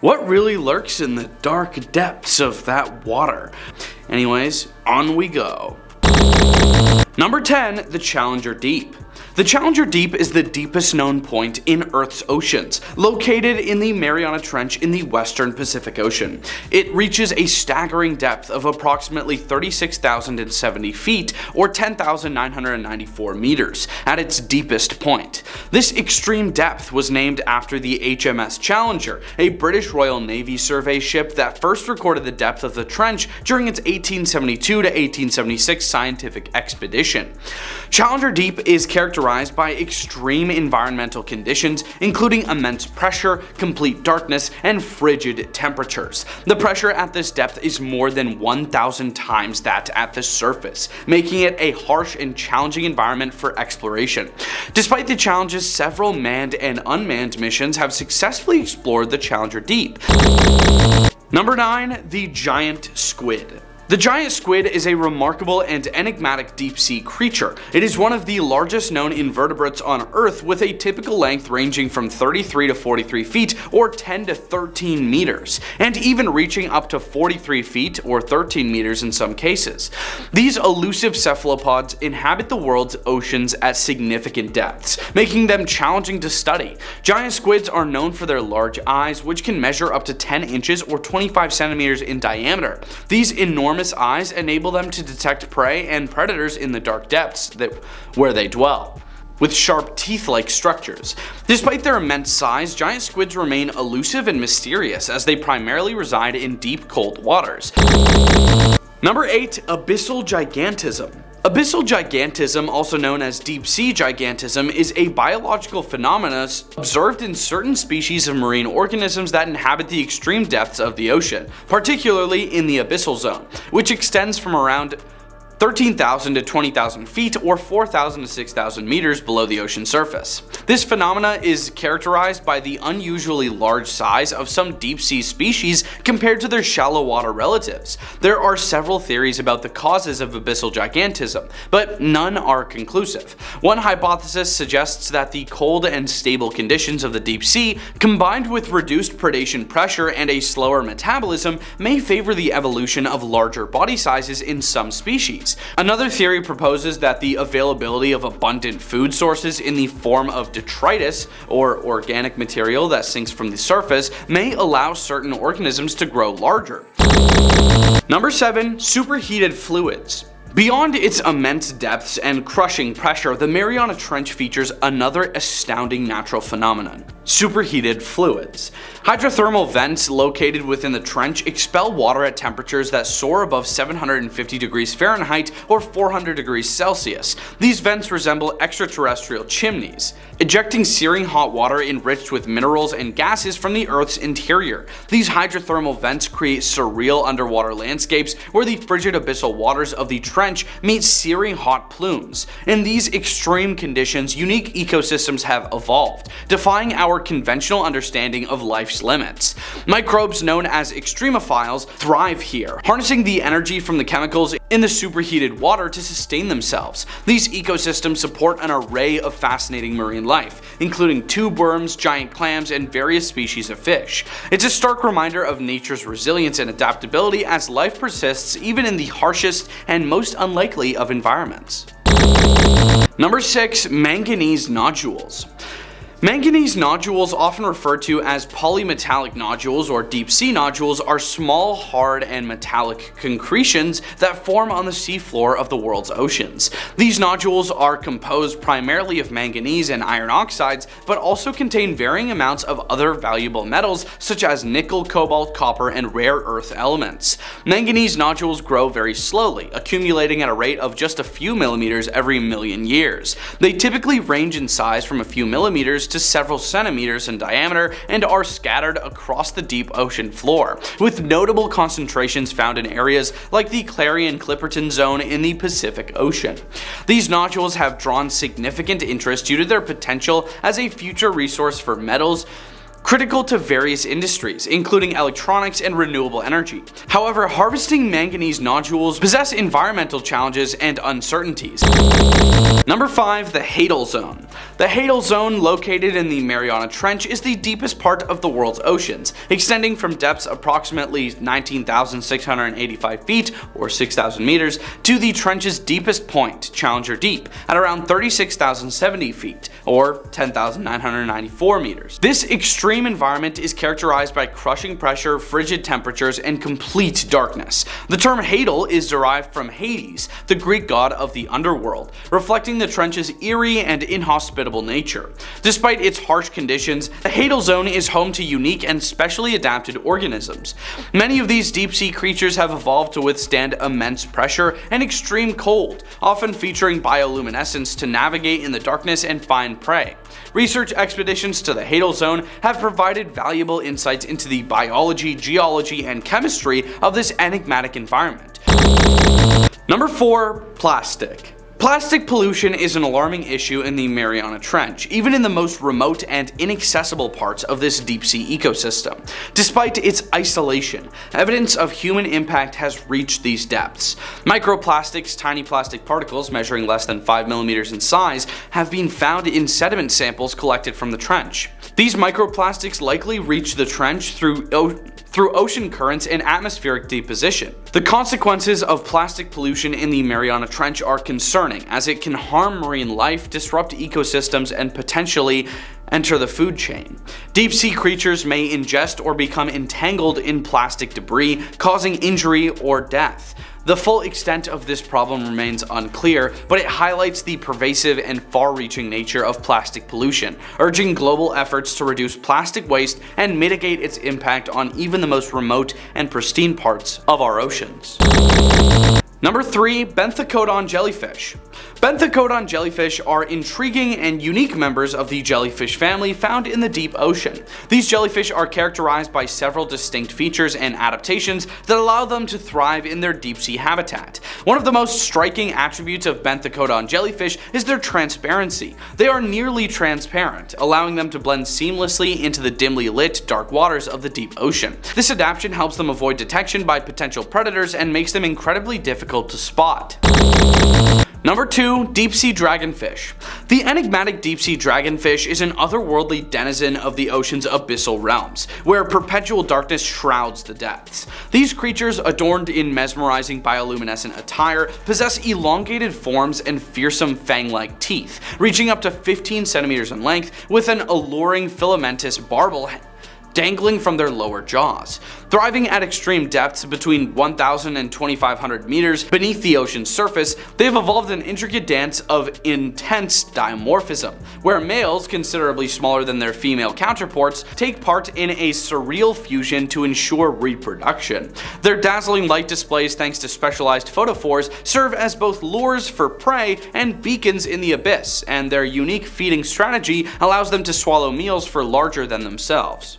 What really lurks in the dark depths of that water? Anyways, on we go. Number 10, the Challenger Deep. The Challenger Deep is the deepest known point in Earth's oceans, located in the Mariana Trench in the western Pacific Ocean. It reaches a staggering depth of approximately 36,070 feet or 10,994 meters at its deepest point. This extreme depth was named after the HMS Challenger, a British Royal Navy survey ship that first recorded the depth of the trench during its 1872 to 1876 scientific expedition. Challenger Deep is characterized by extreme environmental conditions, including immense pressure, complete darkness, and frigid temperatures. The pressure at this depth is more than 1,000 times that at the surface, making it a harsh and challenging environment for exploration. Despite the challenges, several manned and unmanned missions have successfully explored the Challenger Deep. Number 9, the giant squid. The giant squid is a remarkable and enigmatic deep-sea creature. It is one of the largest known invertebrates on Earth, with a typical length ranging from 33 to 43 feet or 10 to 13 meters, and even reaching up to 43 feet or 13 meters in some cases. These elusive cephalopods inhabit the world's oceans at significant depths, making them challenging to study. Giant squids are known for their large eyes, which can measure up to 10 inches or 25 centimeters in diameter. These enormous eyes enable them to detect prey and predators in the dark depths where they dwell, with sharp teeth-like structures. Despite their immense size, giant squids remain elusive and mysterious, as they primarily reside in deep, cold waters. Number 8, abyssal gigantism. Abyssal gigantism, also known as deep-sea gigantism, is a biological phenomenon observed in certain species of marine organisms that inhabit the extreme depths of the ocean, particularly in the abyssal zone, which extends from around 13,000 to 20,000 feet or 4,000 to 6,000 meters below the ocean surface. This phenomena is characterized by the unusually large size of some deep-sea species compared to their shallow water relatives. There are several theories about the causes of abyssal gigantism, but none are conclusive. One hypothesis suggests that the cold and stable conditions of the deep sea, combined with reduced predation pressure and a slower metabolism, may favor the evolution of larger body sizes in some species. Another theory proposes that the availability of abundant food sources in the form of detritus, or organic material that sinks from the surface, may allow certain organisms to grow larger. Number 7, superheated fluids. Beyond its immense depths and crushing pressure, the Mariana Trench features another astounding natural phenomenon: superheated fluids. Hydrothermal vents located within the trench expel water at temperatures that soar above 750 degrees Fahrenheit or 400 degrees Celsius. These vents resemble extraterrestrial chimneys, ejecting searing hot water enriched with minerals and gases from the Earth's interior. These hydrothermal vents create surreal underwater landscapes where the frigid abyssal waters of the trench meet searing hot plumes. In these extreme conditions, unique ecosystems have evolved, defying our conventional understanding of life's limits. Microbes known as extremophiles thrive here, harnessing the energy from the chemicals in the superheated water to sustain themselves. These ecosystems support an array of fascinating marine life, including tube worms, giant clams, and various species of fish. It's a stark reminder of nature's resilience and adaptability as life persists even in the harshest and most unlikely of environments. Number 6, manganese nodules. Manganese nodules, often referred to as polymetallic nodules or deep-sea nodules, are small, hard, and metallic concretions that form on the seafloor of the world's oceans. These nodules are composed primarily of manganese and iron oxides, but also contain varying amounts of other valuable metals such as nickel, cobalt, copper, and rare earth elements. Manganese nodules grow very slowly, accumulating at a rate of just a few millimeters every million years. They typically range in size from a few millimeters to several centimeters in diameter and are scattered across the deep ocean floor, with notable concentrations found in areas like the Clarion-Clipperton Zone in the Pacific Ocean. These nodules have drawn significant interest due to their potential as a future resource for metals, critical to various industries, including electronics and renewable energy. However, harvesting manganese nodules possess environmental challenges and uncertainties. Number 5. The Hadal Zone. The Hadal Zone, located in the Mariana Trench, is the deepest part of the world's oceans, extending from depths approximately 19,685 feet, or 6,000 meters, to the trench's deepest point, Challenger Deep, at around 36,070 feet, or 10,994 meters. This extreme environment is characterized by crushing pressure, frigid temperatures, and complete darkness. The term Hadal is derived from Hades, the Greek god of the underworld, reflecting the trench's eerie and inhospitable nature. Despite its harsh conditions, the Hadal Zone is home to unique and specially adapted organisms. Many of these deep-sea creatures have evolved to withstand immense pressure and extreme cold, often featuring bioluminescence to navigate in the darkness and find prey. Research expeditions to the Hadal Zone have provided valuable insights into the biology, geology, and chemistry of this enigmatic environment. Number 4. Plastic. Plastic pollution is an alarming issue in the Mariana Trench, even in the most remote and inaccessible parts of this deep-sea ecosystem. Despite its isolation, evidence of human impact has reached these depths. Microplastics, tiny plastic particles measuring less than 5 millimeters in size, have been found in sediment samples collected from the trench. These microplastics likely reach the trench through ocean currents and atmospheric deposition. The consequences of plastic pollution in the Mariana Trench are concerning, as it can harm marine life, disrupt ecosystems, and potentially enter the food chain. Deep-sea creatures may ingest or become entangled in plastic debris, causing injury or death. The full extent of this problem remains unclear, but it highlights the pervasive and far-reaching nature of plastic pollution, urging global efforts to reduce plastic waste and mitigate its impact on even the most remote and pristine parts of our oceans. Number 3. Benthocodon jellyfish. Benthocodon jellyfish are intriguing and unique members of the jellyfish family found in the deep ocean. These jellyfish are characterized by several distinct features and adaptations that allow them to thrive in their deep-sea habitat. One of the most striking attributes of Benthocodon jellyfish is their transparency. They are nearly transparent, allowing them to blend seamlessly into the dimly lit, dark waters of the deep ocean. This adaptation helps them avoid detection by potential predators and makes them incredibly difficult to spot. Number 2. Deep-sea dragonfish. The enigmatic deep-sea dragonfish is an otherworldly denizen of the ocean's abyssal realms, where perpetual darkness shrouds the depths. These creatures, adorned in mesmerizing bioluminescent attire, possess elongated forms and fearsome fang-like teeth, reaching up to 15 centimeters in length, with an alluring filamentous barbel dangling from their lower jaws. Thriving at extreme depths between 1,000 and 2,500 meters beneath the ocean's surface, they have evolved an intricate dance of intense dimorphism, where males, considerably smaller than their female counterparts, take part in a surreal fusion to ensure reproduction. Their dazzling light displays, thanks to specialized photophores, serve as both lures for prey and beacons in the abyss, and their unique feeding strategy allows them to swallow meals for larger than themselves.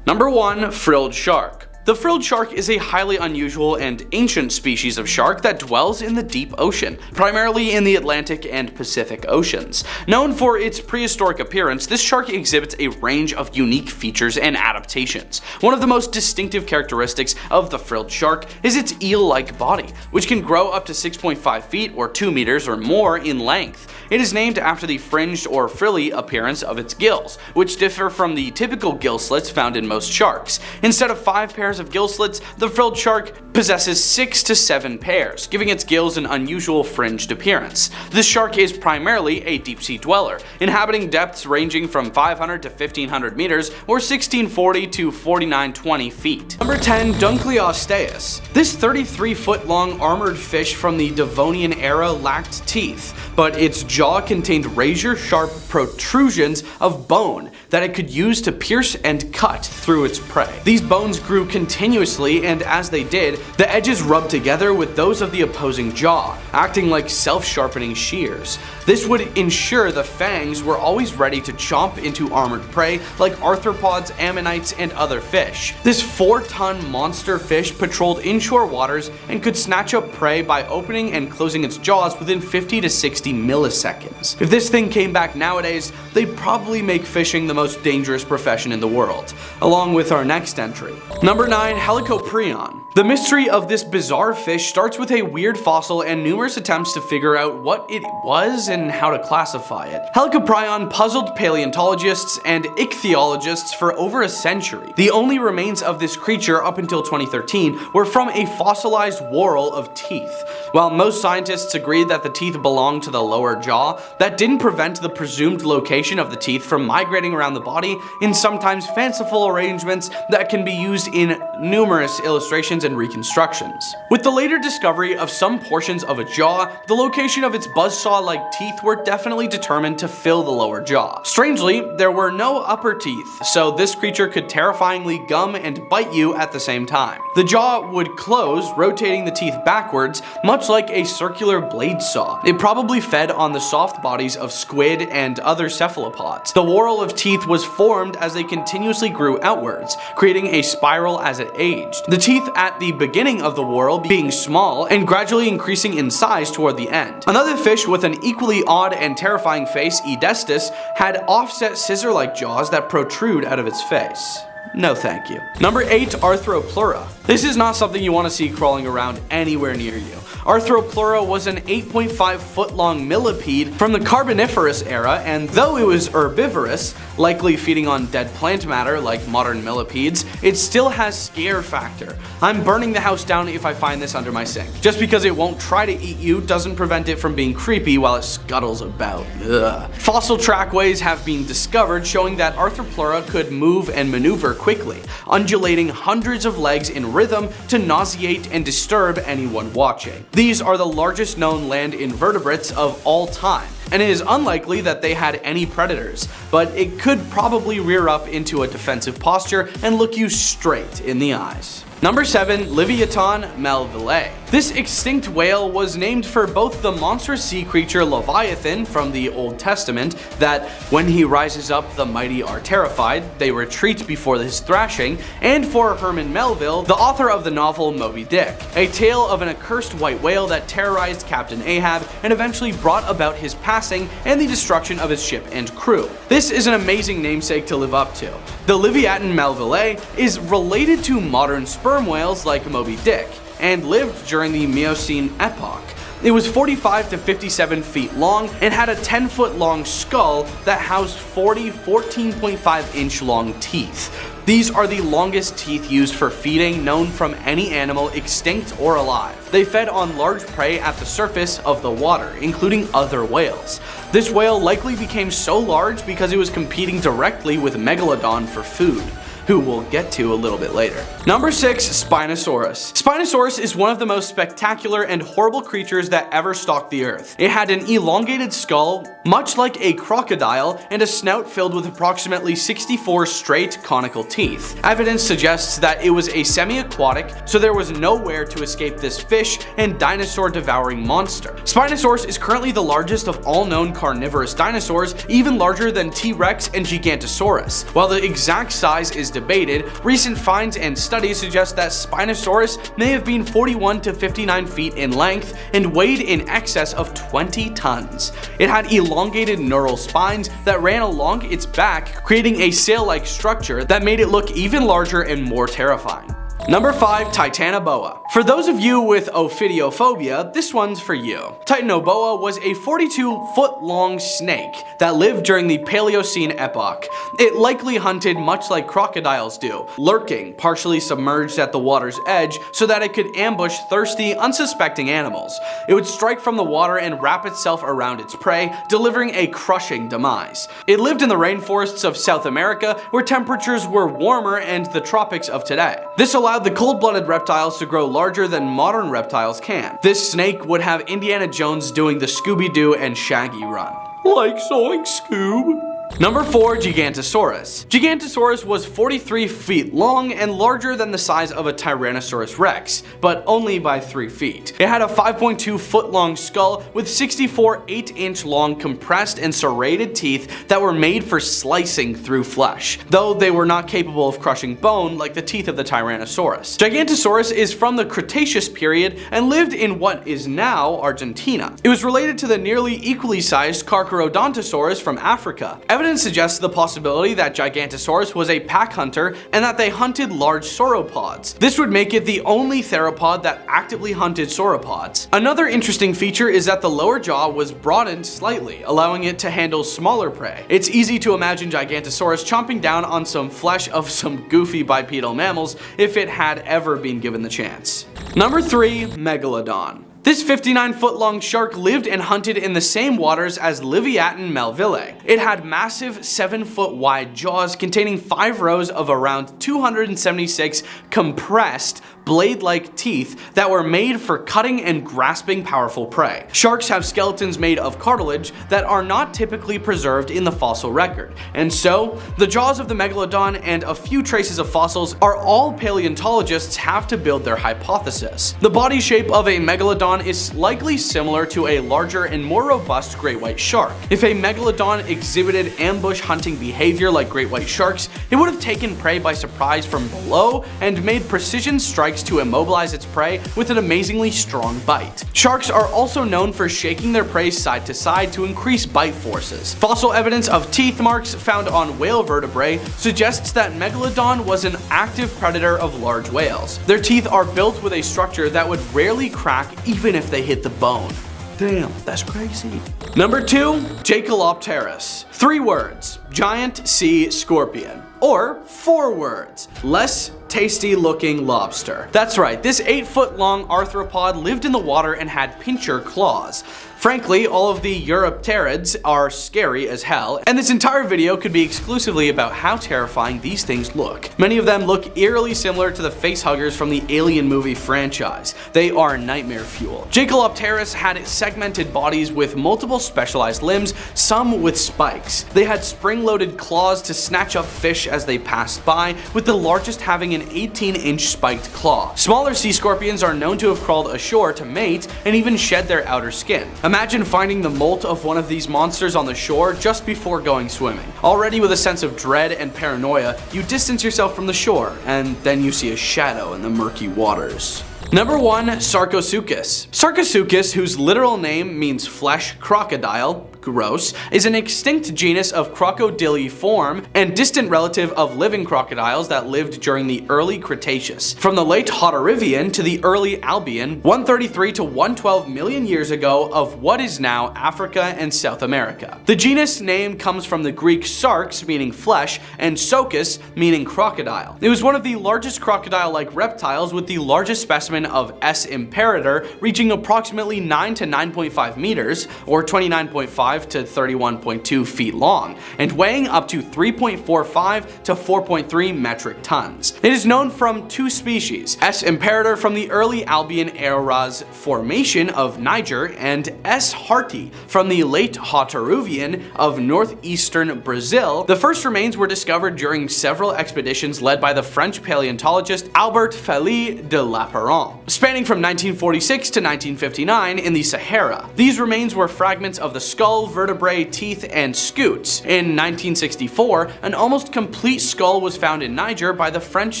Number 1. Frilled shark. The frilled shark is a highly unusual and ancient species of shark that dwells in the deep ocean, primarily in the Atlantic and Pacific Oceans. Known for its prehistoric appearance, this shark exhibits a range of unique features and adaptations. One of the most distinctive characteristics of the frilled shark is its eel-like body, which can grow up to 6.5 feet or 2 meters or more in length. It is named after the fringed or frilly appearance of its gills, which differ from the typical gill slits found in most sharks. Instead of 5 pairs of gill slits, the frilled shark possesses 6 to 7 pairs, giving its gills an unusual fringed appearance. This shark is primarily a deep-sea dweller, inhabiting depths ranging from 500 to 1500 meters or 1640 to 4920 feet. Number 10. Dunkleosteus. This 33-foot-long armored fish from the Devonian era lacked teeth, but its jaw contained razor-sharp protrusions of bone that it could use to pierce and cut through its prey. These bones grew continuously, and as they did, the edges rubbed together with those of the opposing jaw, acting like self-sharpening shears. This would ensure the fangs were always ready to chomp into armored prey like arthropods, ammonites, and other fish. This 4-ton monster fish patrolled inshore waters and could snatch up prey by opening and closing its jaws within 50 to 60 milliseconds. If this thing came back nowadays, they'd probably make fishing the most dangerous profession in the world, along with our next entry. Number 9, Helicoprion. The mystery of this bizarre fish starts with a weird fossil and numerous attempts to figure out what it was and how to classify it. Helicoprion puzzled paleontologists and ichthyologists for over a century. The only remains of this creature up until 2013 were from a fossilized whorl of teeth. While most scientists agreed that the teeth belonged to the lower jaw, that didn't prevent the presumed location of the teeth from migrating around the body in sometimes fanciful arrangements that can be used in numerous illustrations and reconstructions. With the later discovery of some portions of a jaw, the location of its buzzsaw-like teeth were definitely determined to fill the lower jaw. Strangely, there were no upper teeth, so this creature could terrifyingly gum and bite you at the same time. The jaw would close, rotating the teeth backwards, much like a circular blade saw. It probably fed on the soft bodies of squid and other cephalopods. The whorl of teeth was formed as they continuously grew outwards, creating a spiral as it aged. The teeth at the beginning of the whorl being small and gradually increasing in size toward the end. Another fish with an equally odd and terrifying face, Edestus, had offset scissor-like jaws that protrude out of its face. No thank you. Number 8, Arthropleura. This is not something you want to see crawling around anywhere near you. Arthropleura was an 8.5 foot long millipede from the Carboniferous era, and though it was herbivorous, likely feeding on dead plant matter like modern millipedes, it still has scare factor. I'm burning the house down if I find this under my sink. Just because it won't try to eat you doesn't prevent it from being creepy while it scuttles about. Ugh. Fossil trackways have been discovered showing that Arthropleura could move and maneuver quickly, undulating hundreds of legs in rhythm to nauseate and disturb anyone watching. These are the largest known land invertebrates of all time, and it is unlikely that they had any predators, but it could probably rear up into a defensive posture and look you straight in the eyes. Number 7, Liviatan melvillei. This extinct whale was named for both the monstrous sea creature Leviathan from the Old Testament, that when he rises up the mighty are terrified, they retreat before his thrashing, and for Herman Melville, the author of the novel Moby Dick, a tale of an accursed white whale that terrorized Captain Ahab and eventually brought about his passing and the destruction of his ship and crew. This is an amazing namesake to live up to. The Liviatan melvillei is related to modern sperm whales like Moby Dick, and lived during the Miocene epoch. It was 45 to 57 feet long and had a 10-foot long skull that housed 40 14.5 inch long teeth. These are the longest teeth used for feeding known from any animal extinct or alive. They fed on large prey at the surface of the water, including other whales. This whale likely became so large because it was competing directly with Megalodon for food, who we'll get to a little bit later. Number 6, Spinosaurus. Spinosaurus is one of the most spectacular and horrible creatures that ever stalked the earth. It had an elongated skull, much like a crocodile, and a snout filled with approximately 64 straight conical teeth. Evidence suggests that it was a semi-aquatic, so there was nowhere to escape this fish and dinosaur-devouring monster. Spinosaurus is currently the largest of all known carnivorous dinosaurs, even larger than T-Rex and Gigantosaurus. While the exact size is debated, recent finds and studies suggest that Spinosaurus may have been 41 to 59 feet in length and weighed in excess of 20 tons. It had elongated neural spines that ran along its back, creating a sail-like structure that made it look even larger and more terrifying. Number 5, Titanoboa. For those of you with ophidiophobia, this one's for you. Titanoboa was a 42-foot long snake that lived during the Paleocene epoch. It likely hunted much like crocodiles do, lurking, partially submerged at the water's edge so that it could ambush thirsty, unsuspecting animals. It would strike from the water and wrap itself around its prey, delivering a crushing demise. It lived in the rainforests of South America, where temperatures were warmer and the tropics of today. This allowed the cold-blooded reptiles to grow larger than modern reptiles can. This snake would have Indiana Jones doing the Scooby-Doo and Shaggy run. Like Zoink Scoob. Number 4, Gigantosaurus. Gigantosaurus was 43 feet long and larger than the size of a Tyrannosaurus Rex, but only by 3 feet. It had a 5.2 foot long skull with 64 8-inch long compressed and serrated teeth that were made for slicing through flesh, though they were not capable of crushing bone like the teeth of the Tyrannosaurus. Gigantosaurus is from the Cretaceous period and lived in what is now Argentina. It was related to the nearly equally sized Carcharodontosaurus from Africa. Evidence suggests the possibility that Gigantosaurus was a pack hunter and that they hunted large sauropods. This would make it the only theropod that actively hunted sauropods. Another interesting feature is that the lower jaw was broadened slightly, allowing it to handle smaller prey. It's easy to imagine Gigantosaurus chomping down on some flesh of some goofy bipedal mammals if it had ever been given the chance. Number 3. Megalodon. This 59-foot-long shark lived and hunted in the same waters as Liviatan melville. It had massive 7-foot-wide jaws containing 5 rows of around 276 compressed blade-like teeth that were made for cutting and grasping powerful prey. Sharks have skeletons made of cartilage that are not typically preserved in the fossil record, and so the jaws of the Megalodon and a few traces of fossils are all paleontologists have to build their hypothesis. The body shape of a Megalodon is likely similar to a larger and more robust great white shark. If a Megalodon exhibited ambush hunting behavior like great white sharks, it would have taken prey by surprise from below and made precision strikes to immobilize its prey with an amazingly strong bite. Sharks are also known for shaking their prey side to side to increase bite forces. Fossil evidence of teeth marks found on whale vertebrae suggests that Megalodon was an active predator of large whales. Their teeth are built with a structure that would rarely crack even if they hit the bone. Damn, that's crazy. Number 2, Gigantosaurus. 3 words, giant sea scorpion. Or 4 words, less tasty looking lobster. That's right, this 8-foot-long arthropod lived in the water and had pincher claws. Frankly, all of the Eurypterids are scary as hell, and this entire video could be exclusively about how terrifying these things look. Many of them look eerily similar to the facehuggers from the Alien movie franchise. They are nightmare fuel. Gigantosaurus had segmented bodies with multiple specialized limbs, some with spikes. They had spring-loaded claws to snatch up fish as they passed by, with the largest having an 18-inch spiked claw. Smaller sea scorpions are known to have crawled ashore to mate and even shed their outer skin. Imagine finding the molt of one of these monsters on the shore just before going swimming. Already with a sense of dread and paranoia, you distance yourself from the shore, and then you see a shadow in the murky waters. Number 1, Sarcosuchus. Sarcosuchus, whose literal name means flesh crocodile, gross, is an extinct genus of crocodiliform and distant relative of living crocodiles that lived during the early Cretaceous. From the late Hadarivian to the early Albian, 133 to 112 million years ago of what is now Africa and South America. The genus name comes from the Greek sarx, meaning flesh, and sochus, meaning crocodile. It was one of the largest crocodile-like reptiles, with the largest specimen of S. imperator reaching approximately 9 to 9.5 meters, or 29.5 to 31.2 feet long, and weighing up to 3.45 to 4.3 metric tons. It is known from 2 species, S. imperator from the early Albian eras formation of Niger, and S. harti from the late Hataruvian of northeastern Brazil. The first remains were discovered during several expeditions led by the French paleontologist Albert Félix de Lapéron, spanning from 1946 to 1959 in the Sahara. These remains were fragments of the skull, vertebrae, teeth, and scutes. In 1964, an almost complete skull was found in Niger by the French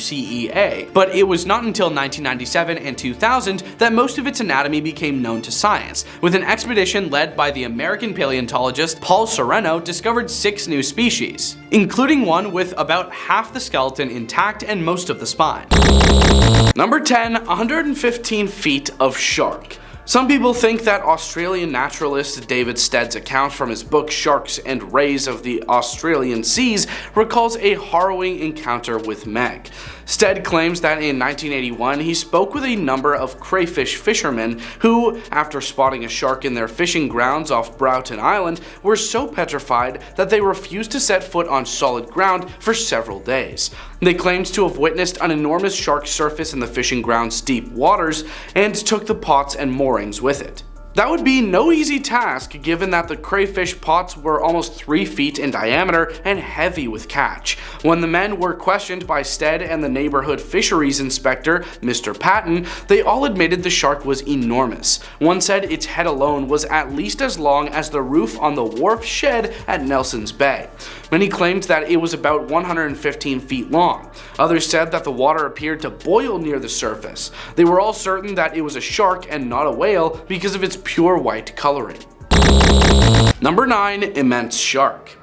CEA, but it was not until 1997 and 2000 that most of its anatomy became known to science, with an expedition led by the American paleontologist Paul Sereno discovered 6 new species, including one with about half the skeleton intact and most of the spine. Number 10, 115 feet of shark. Some people think that Australian naturalist David Stead's account from his book Sharks and Rays of the Australian Seas recalls a harrowing encounter with Meg. Stead claims that in 1981 he spoke with a number of crayfish fishermen who, after spotting a shark in their fishing grounds off Broughton Island, were so petrified that they refused to set foot on solid ground for several days. They claimed to have witnessed an enormous shark surface in the fishing ground's deep waters and took the pots and moorings with it. That would be no easy task given that the crayfish pots were almost 3 feet in diameter and heavy with catch. When the men were questioned by Stead and the neighborhood fisheries inspector, Mr. Patton, they all admitted the shark was enormous. One said its head alone was at least as long as the roof on the wharf shed at Nelson's Bay. Many claimed that it was about 115 feet long. Others said that the water appeared to boil near the surface. They were all certain that it was a shark and not a whale because of its pure white coloring. Number 9, immense shark.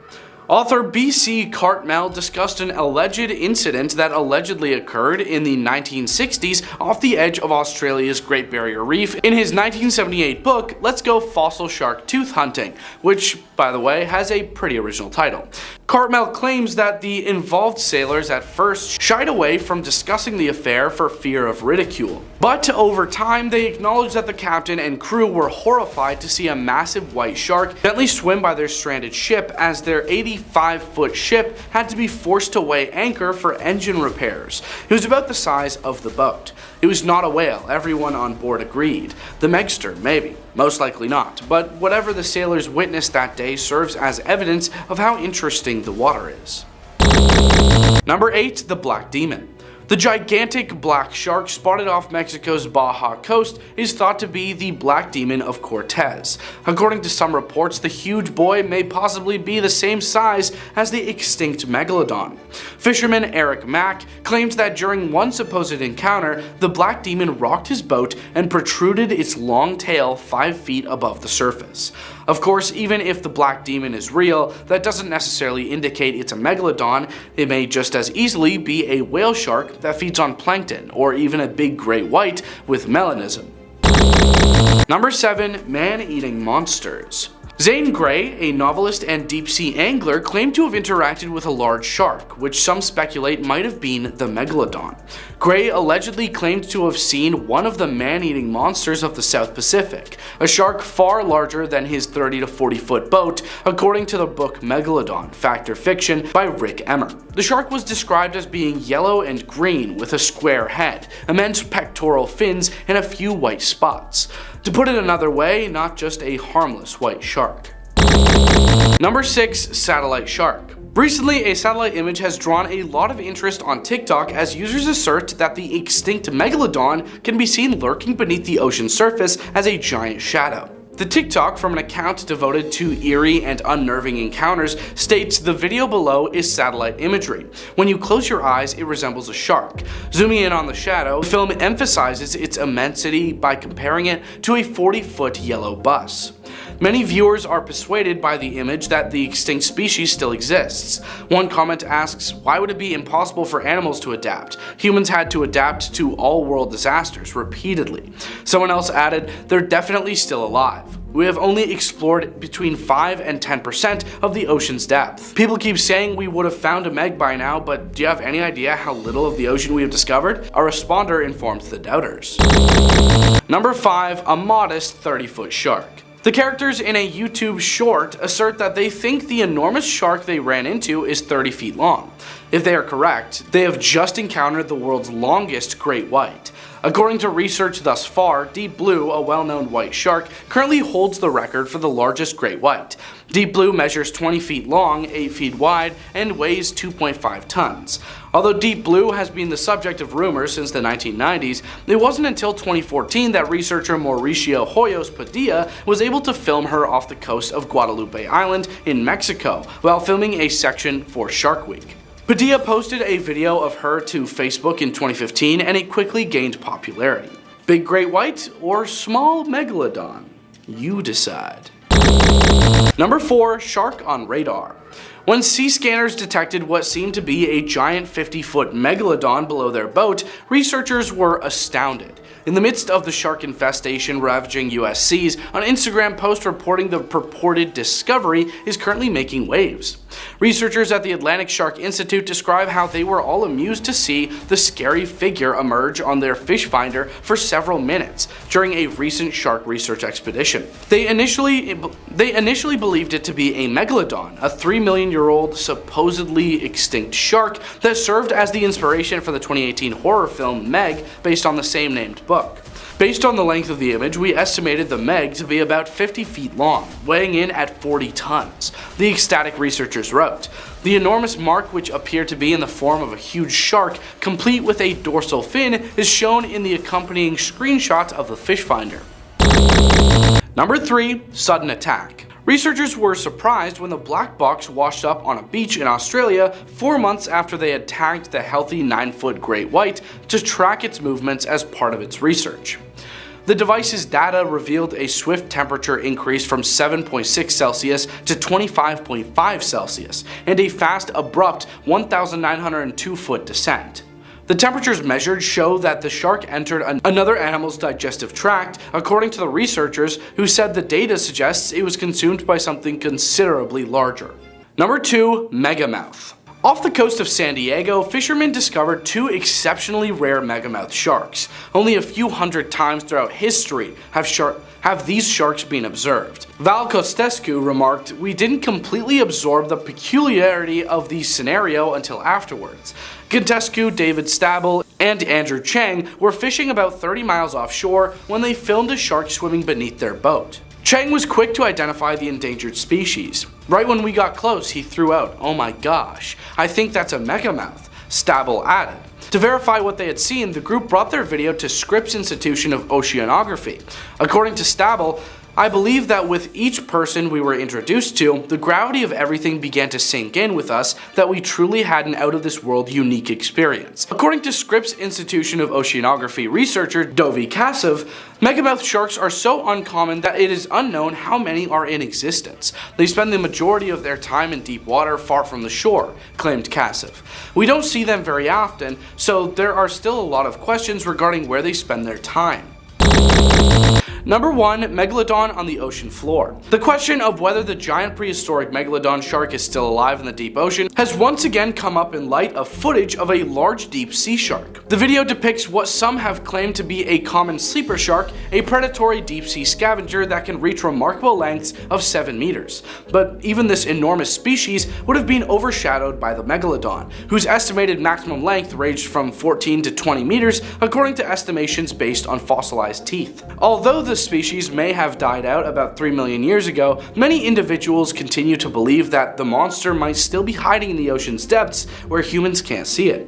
Author B.C. Cartmel discussed an alleged incident that allegedly occurred in the 1960s off the edge of Australia's Great Barrier Reef in his 1978 book, Let's Go Fossil Shark Tooth Hunting, which, by the way, has a pretty original title. Cartmel claims that the involved sailors at first shied away from discussing the affair for fear of ridicule. But over time, they acknowledged that the captain and crew were horrified to see a massive white shark gently swim by their stranded ship, as their 85-foot ship had to be forced to weigh anchor for engine repairs. It was about the size of the boat. It was not a whale, everyone on board agreed. The Megster, maybe. Most likely not. But whatever the sailors witnessed that day serves as evidence of how interesting the water is. Number 8. The Black Demon. The gigantic black shark spotted off Mexico's Baja coast is thought to be the Black Demon of Cortez. According to some reports, the huge boy may possibly be the same size as the extinct Megalodon. Fisherman Eric Mack claims that during one supposed encounter, the Black Demon rocked his boat and protruded its long tail 5 feet above the surface. Of course, even if the Black Demon is real, that doesn't necessarily indicate it's a Megalodon. It may just as easily be a whale shark that feeds on plankton, or even a big great white with melanism. Number 7. Man-eating monsters. Zane Grey, a novelist and deep-sea angler, claimed to have interacted with a large shark, which some speculate might have been the Megalodon. Grey allegedly claimed to have seen one of the man-eating monsters of the South Pacific, a shark far larger than his 30 to 40 foot boat, according to the book Megalodon, Fact or Fiction by Rick Emmer. The shark was described as being yellow and green with a square head, immense pectoral fins, and a few white spots. To put it another way, not just a harmless white shark. Number 6. Satellite shark. Recently, a satellite image has drawn a lot of interest on TikTok as users assert that the extinct Megalodon can be seen lurking beneath the ocean surface as a giant shadow. The TikTok from an account devoted to eerie and unnerving encounters states the video below is satellite imagery. When you close your eyes, it resembles a shark. Zooming in on the shadow, the film emphasizes its immensity by comparing it to a 40-foot yellow bus. Many viewers are persuaded by the image that the extinct species still exists. One comment asks, why would it be impossible for animals to adapt? Humans had to adapt to all world disasters repeatedly. Someone else added, they're definitely still alive. We have only explored between 5 and 10% of the ocean's depth. People keep saying we would have found a Meg by now, but do you have any idea how little of the ocean we have discovered? A responder informed the doubters. Number 5. A modest 30-foot shark. The characters in a YouTube short assert that they think the enormous shark they ran into is 30 feet long. If they are correct, they have just encountered the world's longest great white. According to research thus far, Deep Blue, a well-known white shark, currently holds the record for the largest great white. Deep Blue measures 20 feet long, 8 feet wide, and weighs 2.5 tons. Although Deep Blue has been the subject of rumors since the 1990s, it wasn't until 2014 that researcher Mauricio Hoyos Padilla was able to film her off the coast of Guadalupe Island in Mexico while filming a section for Shark Week. Padilla posted a video of her to Facebook in 2015 and it quickly gained popularity. Big great white or small megalodon? You decide. Number 4. Shark on radar. When sea scanners detected what seemed to be a giant 50-foot megalodon below their boat, researchers were astounded. In the midst of the shark infestation ravaging US seas, an Instagram post reporting the purported discovery is currently making waves. Researchers at the Atlantic Shark Institute describe how they were all amused to see the scary figure emerge on their fish finder for several minutes during a recent shark research expedition. They initially believed it to be a megalodon, a 3-million-year-old supposedly extinct shark that served as the inspiration for the 2018 horror film Meg, based on the same named book. Based on the length of the image, we estimated the Meg to be about 50 feet long, weighing in at 40 tons, the ecstatic researchers wrote. The enormous mark, which appeared to be in the form of a huge shark, complete with a dorsal fin, is shown in the accompanying screenshot of the fish finder. Number 3. Sudden attack. Researchers were surprised when the black box washed up on a beach in Australia 4 months after they had tagged the healthy 9-foot great white to track its movements as part of its research. The device's data revealed a swift temperature increase from 7.6 Celsius to 25.5 Celsius, and a fast, abrupt 1,902 foot descent. The temperatures measured show that the shark entered another animal's digestive tract, according to the researchers, who said the data suggests it was consumed by something considerably larger. Number 2. Megamouth. Off the coast of San Diego, fishermen discovered 2 exceptionally rare megamouth sharks. Only a few hundred times throughout history have these sharks been observed. Valcostescu remarked, "We didn't completely absorb the peculiarity of the scenario until afterwards." Gigantescu, David Stabile, and Andrew Chang were fishing about 30 miles offshore when they filmed a shark swimming beneath their boat. Chang was quick to identify the endangered species. Right when we got close, he threw out, "Oh my gosh, I think that's a megamouth," Stabile added. To verify what they had seen, the group brought their video to Scripps Institution of Oceanography. According to Stabile, "I believe that with each person we were introduced to, the gravity of everything began to sink in with us, that we truly had an out-of-this-world unique experience." According to Scripps Institution of Oceanography researcher Dovi Kassav, megamouth sharks are so uncommon that it is unknown how many are in existence. They spend the majority of their time in deep water far from the shore, claimed Kassav. "We don't see them very often, so there are still a lot of questions regarding where they spend their time." Number 1. Megalodon on the ocean floor. The question of whether the giant prehistoric Megalodon shark is still alive in the deep ocean has once again come up in light of footage of a large deep sea shark. The video depicts what some have claimed to be a common sleeper shark, a predatory deep sea scavenger that can reach remarkable lengths of 7 meters. But even this enormous species would have been overshadowed by the Megalodon, whose estimated maximum length ranged from 14 to 20 meters according to estimations based on fossilized teeth. Although the species may have died out about 3 million years ago, many individuals continue to believe that the monster might still be hiding in the ocean's depths where humans can't see it.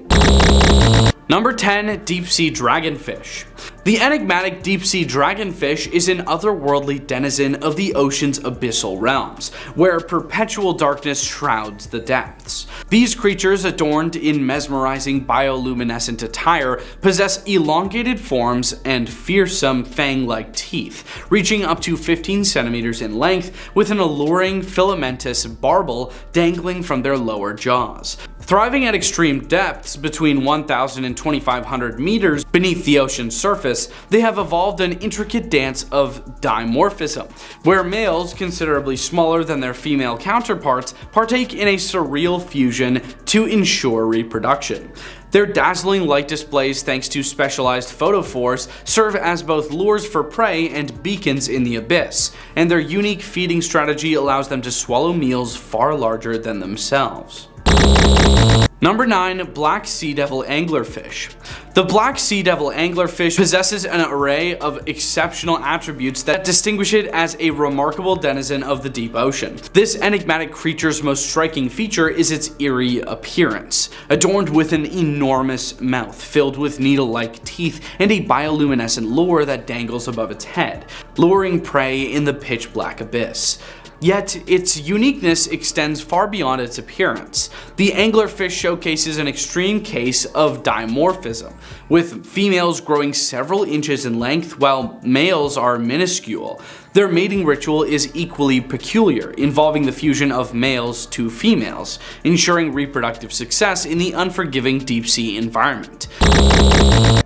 Number 10. Deep sea dragonfish. The enigmatic deep sea dragonfish is an otherworldly denizen of the ocean's abyssal realms, where perpetual darkness shrouds the depths. These creatures, adorned in mesmerizing bioluminescent attire, possess elongated forms and fearsome fang-like teeth, reaching up to 15 centimeters in length, with an alluring filamentous barbel dangling from their lower jaws. Thriving at extreme depths between 1,000 and 2,500 meters beneath the ocean's surface, they have evolved an intricate dance of dimorphism, where males, considerably smaller than their female counterparts, partake in a surreal fusion to ensure reproduction. Their dazzling light displays, thanks to specialized photophores, serve as both lures for prey and beacons in the abyss, and their unique feeding strategy allows them to swallow meals far larger than themselves. Number 9. Black sea devil anglerfish. The black sea devil anglerfish possesses an array of exceptional attributes that distinguish it as a remarkable denizen of the deep ocean. This enigmatic creature's most striking feature is its eerie appearance, adorned with an enormous mouth filled with needle-like teeth and a bioluminescent lure that dangles above its head, luring prey in the pitch-black abyss. Yet, its uniqueness extends far beyond its appearance. The anglerfish showcases an extreme case of dimorphism, with females growing several inches in length while males are minuscule. Their mating ritual is equally peculiar, involving the fusion of males to females, ensuring reproductive success in the unforgiving deep sea environment.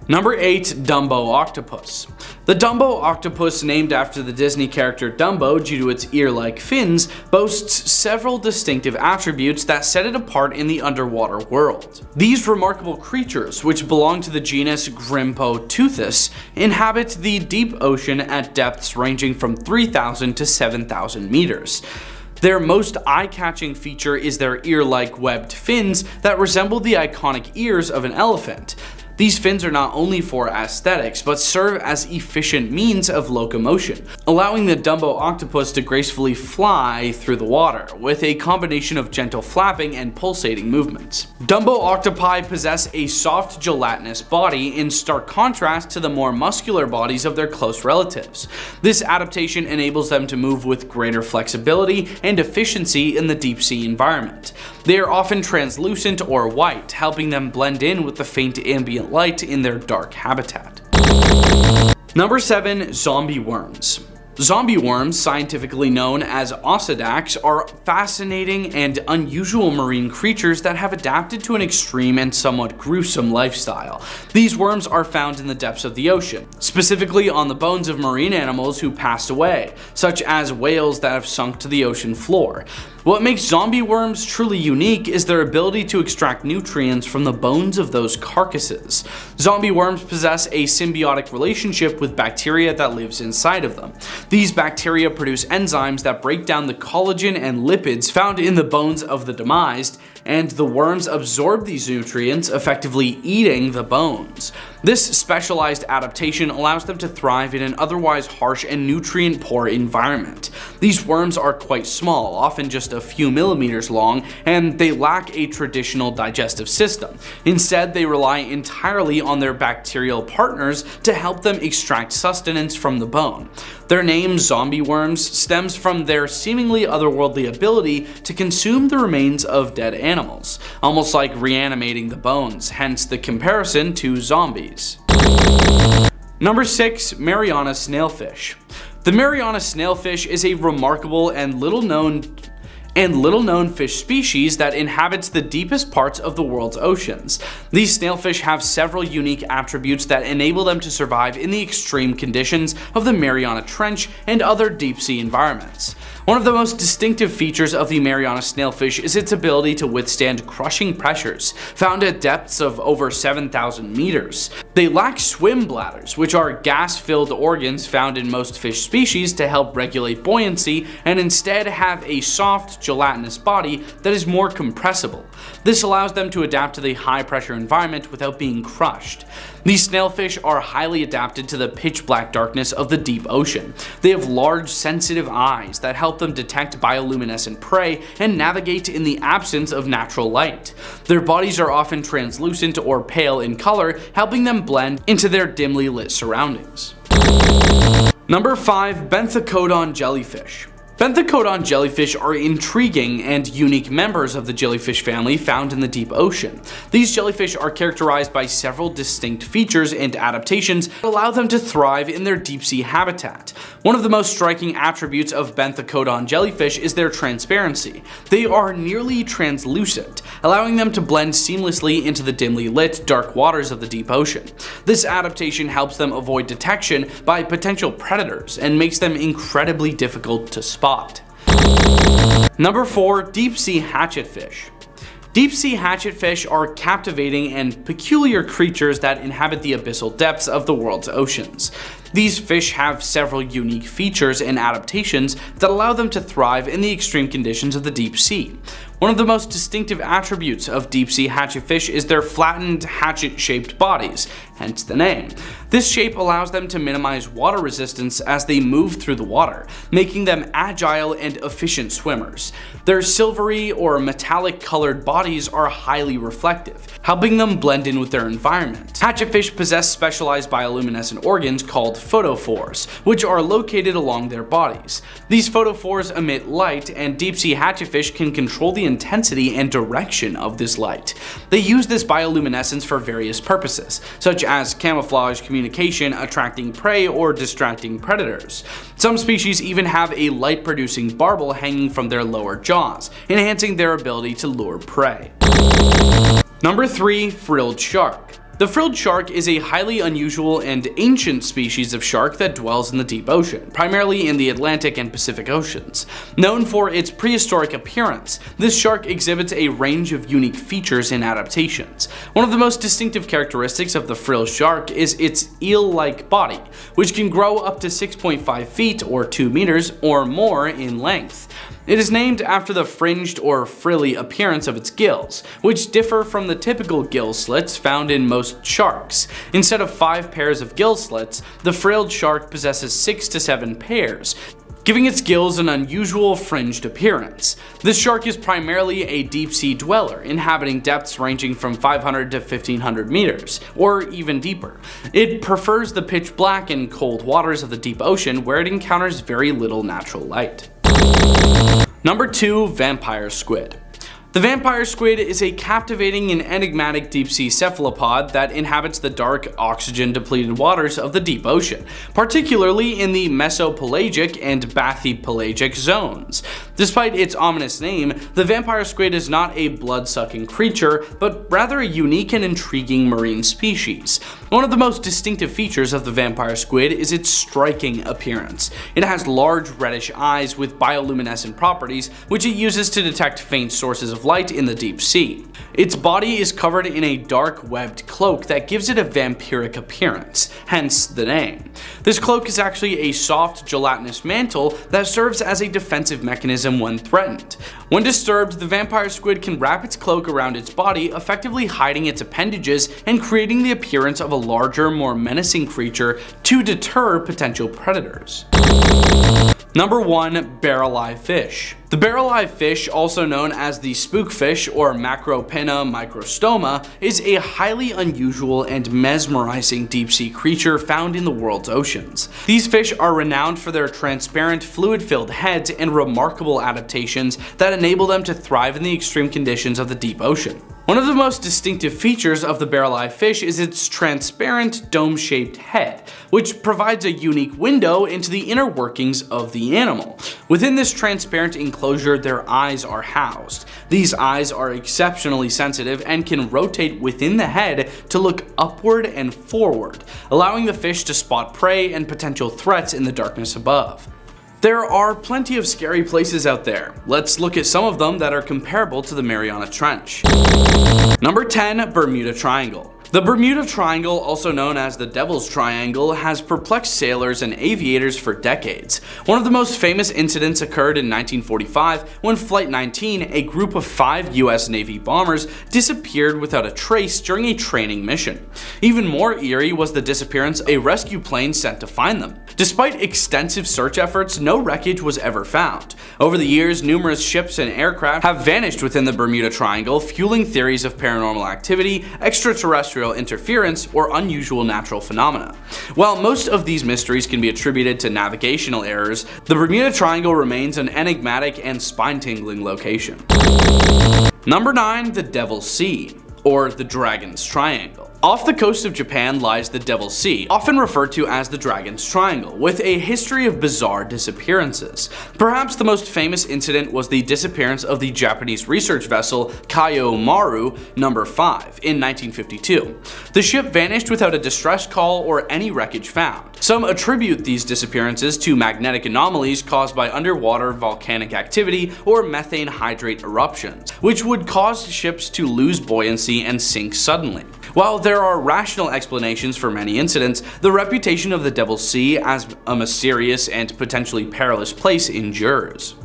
Number 8. Dumbo octopus. The Dumbo octopus, named after the Disney character Dumbo due to its ear-like fins, boasts several distinctive attributes that set it apart in the underwater world. These remarkable creatures, which belong to the genus Grimpoteuthis, inhabit the deep ocean at depths ranging from 3,000 to 7,000 meters. Their most eye-catching feature is their ear-like webbed fins that resemble the iconic ears of an elephant. These fins are not only for aesthetics, but serve as efficient means of locomotion, allowing the Dumbo octopus to gracefully fly through the water, with a combination of gentle flapping and pulsating movements. Dumbo octopi possess a soft, gelatinous body in stark contrast to the more muscular bodies of their close relatives. This adaptation enables them to move with greater flexibility and efficiency in the deep sea environment. They are often translucent or white, helping them blend in with the faint ambient light in their dark habitat. Number 7. Zombie worms. Zombie worms, scientifically known as osedacs, are fascinating and unusual marine creatures that have adapted to an extreme and somewhat gruesome lifestyle. These worms are found in the depths of the ocean, specifically on the bones of marine animals who passed away, such as whales that have sunk to the ocean floor. What makes zombie worms truly unique is their ability to extract nutrients from the bones of those carcasses. Zombie worms possess a symbiotic relationship with bacteria that lives inside of them. These bacteria produce enzymes that break down the collagen and lipids found in the bones of the demised, and the worms absorb these nutrients, effectively eating the bones. This specialized adaptation allows them to thrive in an otherwise harsh and nutrient-poor environment. These worms are quite small, often just a few millimeters long, and they lack a traditional digestive system. Instead, they rely entirely on their bacterial partners to help them extract sustenance from the bone. Their name, zombie worms, stems from their seemingly otherworldly ability to consume the remains of dead animals, almost like reanimating the bones, hence the comparison to zombies. Number 6. Mariana snailfish. The Mariana snailfish is a remarkable and little known fish species that inhabits the deepest parts of the world's oceans. These snailfish have several unique attributes that enable them to survive in the extreme conditions of the Mariana Trench and other deep sea environments. One of the most distinctive features of the Mariana snailfish is its ability to withstand crushing pressures, found at depths of over 7,000 meters. They lack swim bladders, which are gas-filled organs found in most fish species to help regulate buoyancy, and instead have a soft, gelatinous body that is more compressible. This allows them to adapt to the high-pressure environment without being crushed. These snailfish are highly adapted to the pitch-black darkness of the deep ocean. They have large, sensitive eyes that help them detect bioluminescent prey and navigate in the absence of natural light. Their bodies are often translucent or pale in color, helping them blend into their dimly lit surroundings. Number 5. Benthocodon jellyfish. Benthocodon jellyfish are intriguing and unique members of the jellyfish family found in the deep ocean. These jellyfish are characterized by several distinct features and adaptations that allow them to thrive in their deep sea habitat. One of the most striking attributes of Benthocodon jellyfish is their transparency. They are nearly translucent, allowing them to blend seamlessly into the dimly lit, dark waters of the deep ocean. This adaptation helps them avoid detection by potential predators and makes them incredibly difficult to spot. Number 4. Deep sea hatchetfish. Deep sea hatchetfish are captivating and peculiar creatures that inhabit the abyssal depths of the world's oceans. These fish have several unique features and adaptations that allow them to thrive in the extreme conditions of the deep sea. One of the most distinctive attributes of deep sea hatchetfish is their flattened, hatchet-shaped bodies, hence the name. This shape allows them to minimize water resistance as they move through the water, making them agile and efficient swimmers. Their silvery or metallic colored bodies are highly reflective, helping them blend in with their environment. Hatchetfish possess specialized bioluminescent organs called photophores, which are located along their bodies. These photophores emit light, and deep sea hatchetfish can control the intensity and direction of this light. They use this bioluminescence for various purposes, such as camouflage, communication, attracting prey, or distracting predators. Some species even have a light-producing barbel hanging from their lower jaws, enhancing their ability to lure prey. Number 3. Frilled shark. The frilled shark is a highly unusual and ancient species of shark that dwells in the deep ocean, primarily in the Atlantic and Pacific Oceans. Known for its prehistoric appearance, this shark exhibits a range of unique features and adaptations. One of the most distinctive characteristics of the frilled shark is its eel-like body, which can grow up to 6.5 feet or 2 meters or more in length. It is named after the fringed or frilly appearance of its gills, which differ from the typical gill slits found in most sharks. Instead of 5 pairs of gill slits, the frilled shark possesses 6 to 7 pairs, giving its gills an unusual fringed appearance. This shark is primarily a deep-sea dweller, inhabiting depths ranging from 500 to 1500 meters, or even deeper. It prefers the pitch black and cold waters of the deep ocean, where it encounters very little natural light. Number 2. Vampire squid. The vampire squid is a captivating and enigmatic deep-sea cephalopod that inhabits the dark, oxygen-depleted waters of the deep ocean, particularly in the mesopelagic and bathypelagic zones. Despite its ominous name, the vampire squid is not a blood-sucking creature, but rather a unique and intriguing marine species. One of the most distinctive features of the vampire squid is its striking appearance. It has large reddish eyes with bioluminescent properties, which it uses to detect faint sources of light in the deep sea. Its body is covered in a dark webbed cloak that gives it a vampiric appearance, hence the name. This cloak is actually a soft gelatinous mantle that serves as a defensive mechanism when threatened. When disturbed, the vampire squid can wrap its cloak around its body, effectively hiding its appendages and creating the appearance of a larger, more menacing creature to deter potential predators. Number 1. Barrel-eye fish. The barrel-eye fish, also known as the spookfish or Macropinna microstoma, is a highly unusual and mesmerizing deep-sea creature found in the world's oceans. These fish are renowned for their transparent, fluid-filled heads and remarkable adaptations that enable them to thrive in the extreme conditions of the deep ocean. One of the most distinctive features of the barrel-eye fish is its transparent, dome-shaped head, which provides a unique window into the inner workings of the animal. Within this transparent enclosure, their eyes are housed. These eyes are exceptionally sensitive and can rotate within the head to look upward and forward, allowing the fish to spot prey and potential threats in the darkness above. There are plenty of scary places out there. Let's look at some of them that are comparable to the Mariana Trench. Number 10. Bermuda Triangle. The Bermuda Triangle, also known as the Devil's Triangle, has perplexed sailors and aviators for decades. One of the most famous incidents occurred in 1945 when Flight 19, a group of 5 US Navy bombers, disappeared without a trace during a training mission. Even more eerie was the disappearance of a rescue plane sent to find them. Despite extensive search efforts, no wreckage was ever found. Over the years, numerous ships and aircraft have vanished within the Bermuda Triangle, fueling theories of paranormal activity, extraterrestrial interference, or unusual natural phenomena. While most of these mysteries can be attributed to navigational errors, the Bermuda Triangle remains an enigmatic and spine-tingling location. Number 9. The Devil's Sea, or the Dragon's Triangle. Off the coast of Japan lies the Devil's Sea, often referred to as the Dragon's Triangle, with a history of bizarre disappearances. Perhaps the most famous incident was the disappearance of the Japanese research vessel Kaio Maru No. 5 in 1952. The ship vanished without a distress call or any wreckage found. Some attribute these disappearances to magnetic anomalies caused by underwater volcanic activity or methane hydrate eruptions, which would cause ships to lose buoyancy and sink suddenly. While there are rational explanations for many incidents, the reputation of the Devil's Sea as a mysterious and potentially perilous place endures.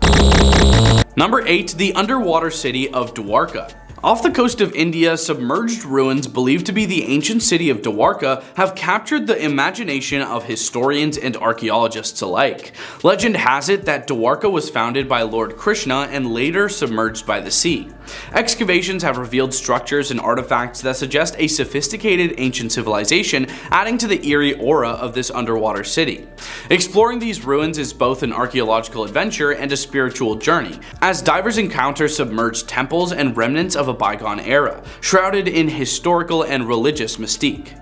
Number 8. The underwater city of Dwarka. Off the coast of India, submerged ruins believed to be the ancient city of Dwarka have captured the imagination of historians and archaeologists alike. Legend has it that Dwarka was founded by Lord Krishna and later submerged by the sea. Excavations have revealed structures and artifacts that suggest a sophisticated ancient civilization, adding to the eerie aura of this underwater city. Exploring these ruins is both an archaeological adventure and a spiritual journey, as divers encounter submerged temples and remnants of a bygone era, shrouded in historical and religious mystique.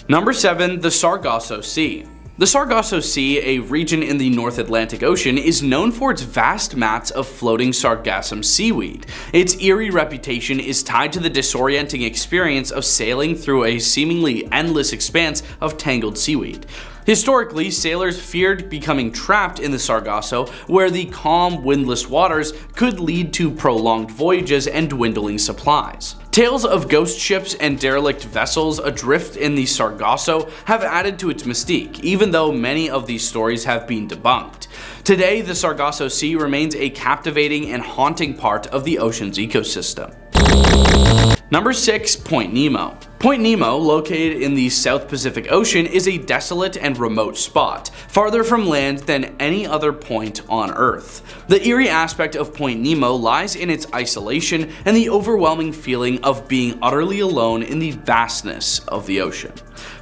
Number 7. The Sargasso Sea. The Sargasso Sea, a region in the North Atlantic Ocean, is known for its vast mats of floating sargassum seaweed. Its eerie reputation is tied to the disorienting experience of sailing through a seemingly endless expanse of tangled seaweed. Historically, sailors feared becoming trapped in the Sargasso, where the calm, windless waters could lead to prolonged voyages and dwindling supplies. Tales of ghost ships and derelict vessels adrift in the Sargasso have added to its mystique, even though many of these stories have been debunked. Today, the Sargasso Sea remains a captivating and haunting part of the ocean's ecosystem. Number 6. Point Nemo. Point Nemo, located in the South Pacific Ocean, is a desolate and remote spot, farther from land than any other point on Earth. The eerie aspect of Point Nemo lies in its isolation and the overwhelming feeling of being utterly alone in the vastness of the ocean.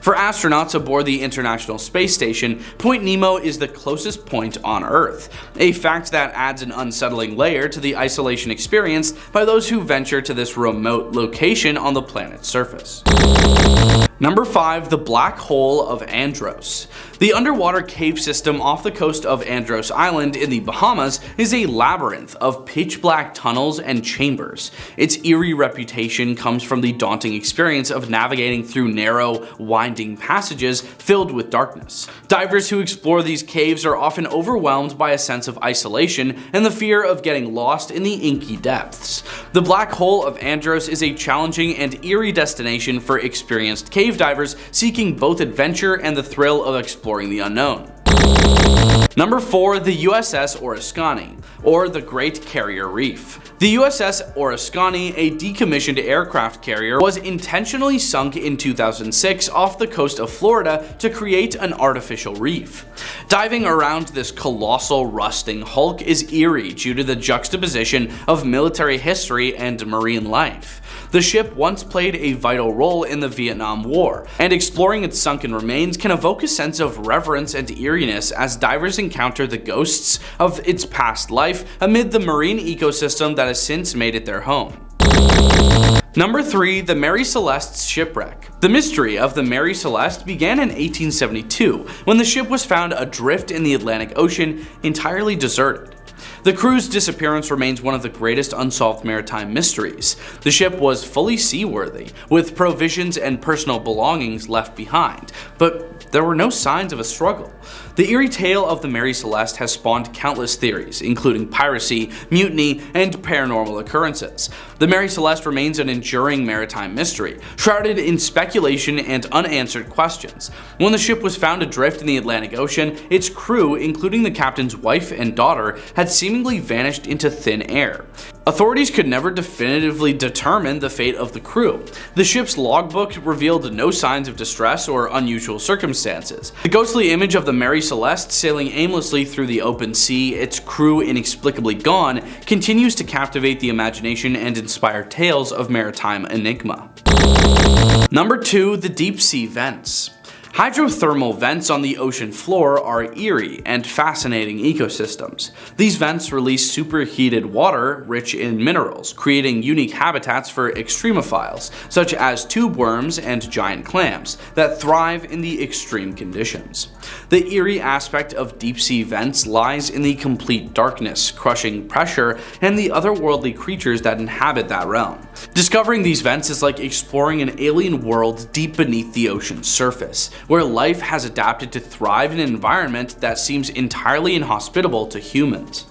For astronauts aboard the International Space Station, Point Nemo is the closest point on Earth, a fact that adds an unsettling layer to the isolation experienced by those who venture to this remote location on the planet's surface. Number 5. The Black Hole of Andros. The underwater cave system off the coast of Andros Island in the Bahamas is a labyrinth of pitch-black tunnels and chambers. Its eerie reputation comes from the daunting experience of navigating through narrow, winding passages filled with darkness. Divers who explore these caves are often overwhelmed by a sense of isolation and the fear of getting lost in the inky depths. The Black Hole of Andros is a challenging and eerie destination for experienced cave divers seeking both adventure and the thrill of exploring the unknown. Number 4. The USS Oriskany, or the Great Carrier Reef. The USS Oriskany, a decommissioned aircraft carrier, was intentionally sunk in 2006 off the coast of Florida to create an artificial reef. Diving around this colossal rusting hulk is eerie due to the juxtaposition of military history and marine life. The ship once played a vital role in the Vietnam War, and exploring its sunken remains can evoke a sense of reverence and eeriness as divers encounter the ghosts of its past life amid the marine ecosystem that has since made it their home. Number 3. The Mary Celeste's shipwreck. The mystery of the Mary Celeste began in 1872 when the ship was found adrift in the Atlantic Ocean, entirely deserted. The crew's disappearance remains one of the greatest unsolved maritime mysteries. The ship was fully seaworthy, with provisions and personal belongings left behind, but there were no signs of a struggle. The eerie tale of the Mary Celeste has spawned countless theories, including piracy, mutiny, and paranormal occurrences. The Mary Celeste remains an enduring maritime mystery, shrouded in speculation and unanswered questions. When the ship was found adrift in the Atlantic Ocean, its crew, including the captain's wife and daughter, had seemingly vanished into thin air. Authorities could never definitively determine the fate of the crew. The ship's logbook revealed no signs of distress or unusual circumstances. The ghostly image of the Mary Celeste sailing aimlessly through the open sea, its crew inexplicably gone, continues to captivate the imagination and inspire tales of maritime enigma. Number 2. The Deep Sea Vents. Hydrothermal vents on the ocean floor are eerie and fascinating ecosystems. These vents release superheated water rich in minerals, creating unique habitats for extremophiles, such as tube worms and giant clams, that thrive in the extreme conditions. The eerie aspect of deep sea vents lies in the complete darkness, crushing pressure, and the otherworldly creatures that inhabit that realm. Discovering these vents is like exploring an alien world deep beneath the ocean's surface, where life has adapted to thrive in an environment that seems entirely inhospitable to humans.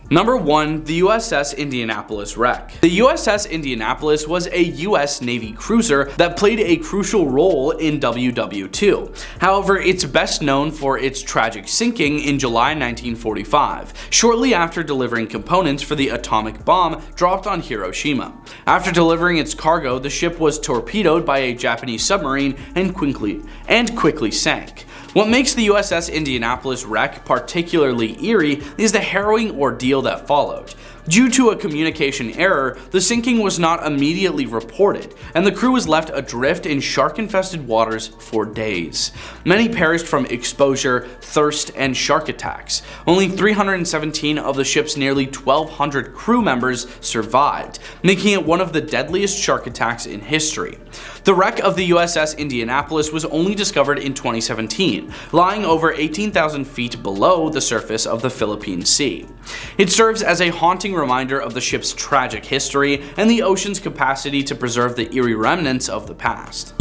Number 1. The USS Indianapolis wreck. The USS Indianapolis was a US Navy cruiser that played a crucial role in WW2. However, it's best known for its tragic sinking in July 1945, shortly after delivering components for the atomic bomb dropped on Hiroshima. After delivering its cargo, the ship was torpedoed by a Japanese submarine and quickly sank. What makes the USS Indianapolis wreck particularly eerie is the harrowing ordeal that followed. Due to a communication error, the sinking was not immediately reported, and the crew was left adrift in shark-infested waters for days. Many perished from exposure, thirst, and shark attacks. Only 317 of the ship's nearly 1,200 crew members survived, making it one of the deadliest shark attacks in history. The wreck of the USS Indianapolis was only discovered in 2017, lying over 18,000 feet below the surface of the Philippine Sea. It serves as a haunting reminder of the ship's tragic history and the ocean's capacity to preserve the eerie remnants of the past.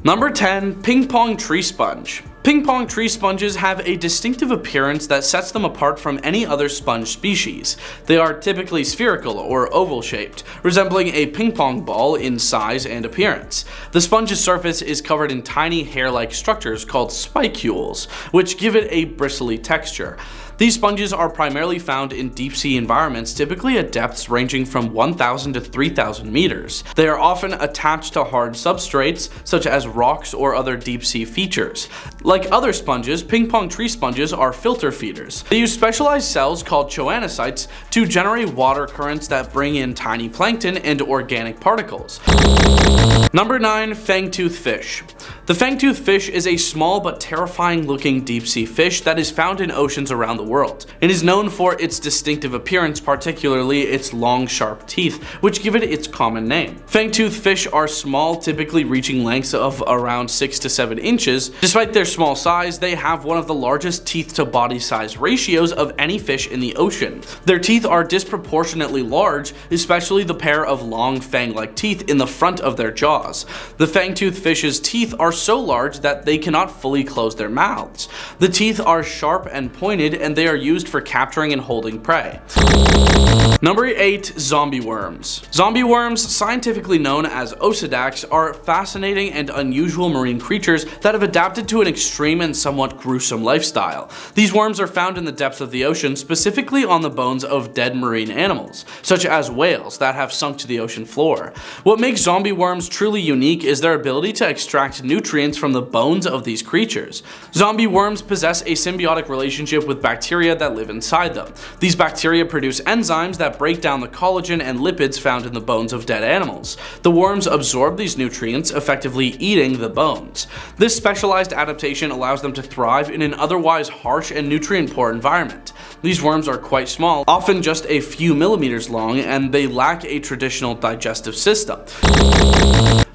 Number 10. Ping pong tree sponge. Ping pong tree sponges have a distinctive appearance that sets them apart from any other sponge species. They are typically spherical or oval shaped, resembling a ping pong ball in size and appearance. The sponge's surface is covered in tiny hair-like structures called spicules, which give it a bristly texture. These sponges are primarily found in deep sea environments, typically at depths ranging from 1,000 to 3,000 meters. They are often attached to hard substrates, such as rocks or other deep sea features. Like other sponges, ping pong tree sponges are filter feeders. They use specialized cells called choanocytes to generate water currents that bring in tiny plankton and organic particles. Number 9. Fangtooth fish. The fangtooth fish is a small but terrifying looking deep sea fish that is found in oceans around the world. It is known for its distinctive appearance, particularly its long sharp teeth, which give it its common name. Fangtooth fish are small, typically reaching lengths of around 6 to 7 inches. Despite their small size, they have one of the largest teeth to body size ratios of any fish in the ocean. Their teeth are disproportionately large, especially the pair of long fang-like teeth in the front of their jaws. The fangtooth fish's teeth are so large that they cannot fully close their mouths. The teeth are sharp and pointed, and they are used for capturing and holding prey. Number 8. Zombie worms. Zombie worms, scientifically known as Osedax, are fascinating and unusual marine creatures that have adapted to an extreme and somewhat gruesome lifestyle. These worms are found in the depths of the ocean, specifically on the bones of dead marine animals, such as whales that have sunk to the ocean floor. What makes zombie worms truly unique is their ability to extract nutrients from the bones of these creatures. Zombie worms possess a symbiotic relationship with bacteria that live inside them. These bacteria produce enzymes that break down the collagen and lipids found in the bones of dead animals. The worms absorb these nutrients, effectively eating the bones. This specialized adaptation allows them to thrive in an otherwise harsh and nutrient-poor environment. These worms are quite small, often just a few millimeters long, and they lack a traditional digestive system.